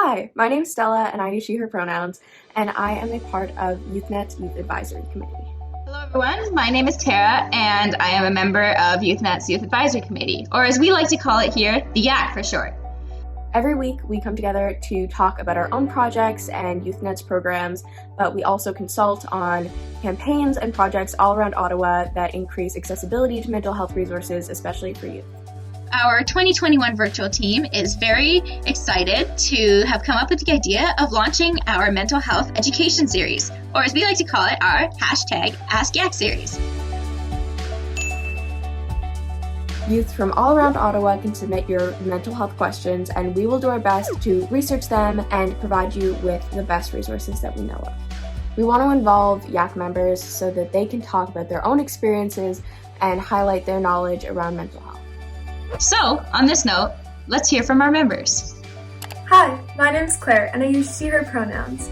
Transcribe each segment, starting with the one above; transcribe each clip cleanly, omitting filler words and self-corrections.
Hi, my name is Stella and I use she, her pronouns, and I am a part of YouthNet's Youth Advisory Committee. Hello everyone, my name is Tara and I am a member of YouthNet's Youth Advisory Committee, or as we like to call it here, the YAC for short. Every week we come together to talk about our own projects and YouthNet's programs, but we also consult on campaigns and projects all around Ottawa that increase accessibility to mental health resources, especially for youth. Our 2021 virtual team is very excited to have come up with the idea of launching our mental health education series, or as we like to call it, our #AskYAC series. Youth from all around Ottawa can submit your mental health questions, and we will do our best to research them and provide you with the best resources that we know of. We want to involve YAC members so that they can talk about their own experiences and highlight their knowledge around mental health. So, on this note, let's hear from our members. Hi, my name's Claire and I use she, her pronouns.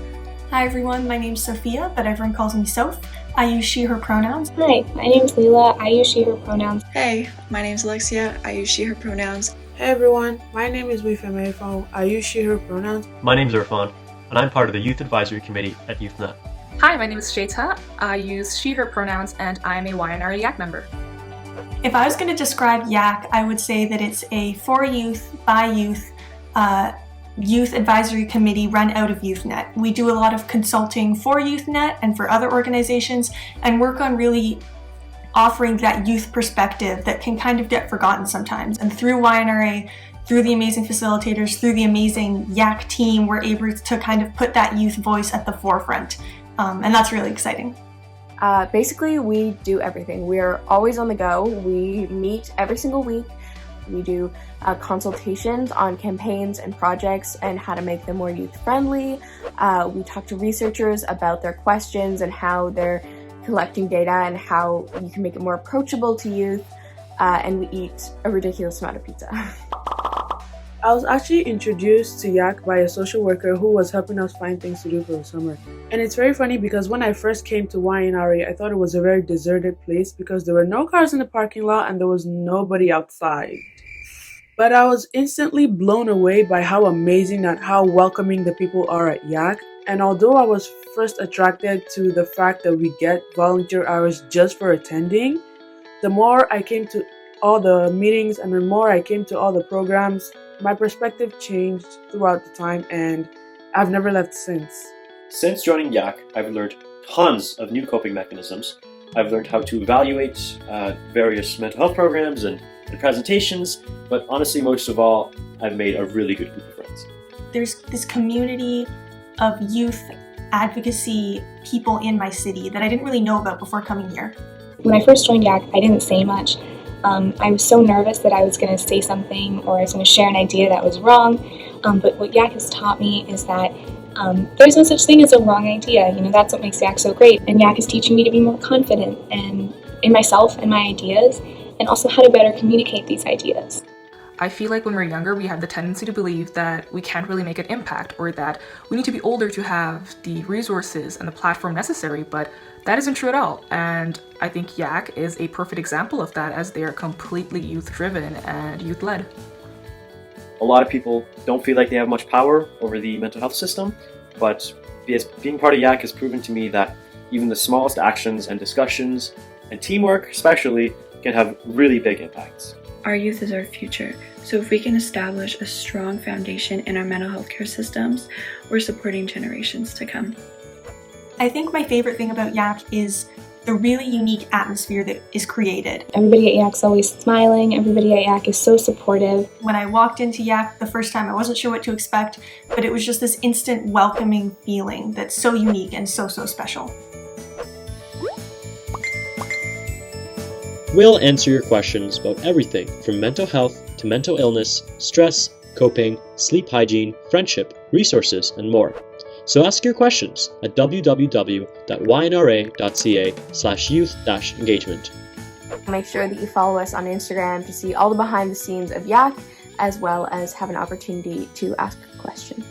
Hi everyone, my name's Sophia, but everyone calls me Soph. I use she, her pronouns. Hi, my name's Leela. I use she, her pronouns. Hey, my name's Alexia. I use she, her pronouns. Hey everyone, my name is Wifemefo. I use she, her pronouns. My name's Irfan, and I'm part of the Youth Advisory Committee at YouthNet. Hi, my name is Sheta. I use she, her pronouns, and I'm a YNRA YAC member. If I was going to describe YAC, I would say that it's a for youth, by youth, youth advisory committee run out of YouthNet. We do a lot of consulting for YouthNet and for other organizations and work on really offering that youth perspective that can kind of get forgotten sometimes. And through YNRA, through the amazing facilitators, through the amazing YAC team, we're able to kind of put that youth voice at the forefront. And that's really exciting. Basically, we do everything. We're always on the go. We meet every single week. We do consultations on campaigns and projects and how to make them more youth-friendly. We talk to researchers about their questions and how they're collecting data and how you can make it more approachable to youth. And we eat a ridiculous amount of pizza. I was actually introduced to YAC by a social worker who was helping us find things to do for the summer. And it's very funny because when I first came to YNRA, I thought it was a very deserted place because there were no cars in the parking lot and there was nobody outside. But I was instantly blown away by how amazing and how welcoming the people are at YAC. And although I was first attracted to the fact that we get volunteer hours just for attending, the more I came to all the meetings and the more I came to all the programs, my perspective changed throughout the time and I've never left since. Since joining YAC, I've learned tons of new coping mechanisms. I've learned how to evaluate various mental health programs and presentations, but honestly, most of all, I've made a really good group of friends. There's this community of youth advocacy people in my city that I didn't really know about before coming here. When I first joined YAC, I didn't say much. I was so nervous that I was going to say something or I was going to share an idea that was wrong. But what YAC has taught me is that there's no such thing as a wrong idea. You know, that's what makes YAC so great. And YAC is teaching me to be more confident in myself and my ideas, and also how to better communicate these ideas. I feel like when we're younger, we have the tendency to believe that we can't really make an impact or that we need to be older to have the resources and the platform necessary, but that isn't true at all. And I think YAC is a perfect example of that, as they are completely youth-driven and youth-led. A lot of people don't feel like they have much power over the mental health system, but being part of YAC has proven to me that even the smallest actions and discussions, and teamwork especially, can have really big impacts. Our youth is our future, so if we can establish a strong foundation in our mental health care systems, we're supporting generations to come. I think my favorite thing about YAC is the really unique atmosphere that is created. Everybody at YAC is always smiling. Everybody at YAC is so supportive. When I walked into YAC the first time, I wasn't sure what to expect, but it was just this instant welcoming feeling that's so unique and so special. We'll answer your questions about everything from mental health to mental illness, stress, coping, sleep hygiene, friendship, resources, and more. So ask your questions at www.ynra.ca/youth-engagement. Make sure that you follow us on Instagram to see all the behind the scenes of YAC, as well as have an opportunity to ask a question.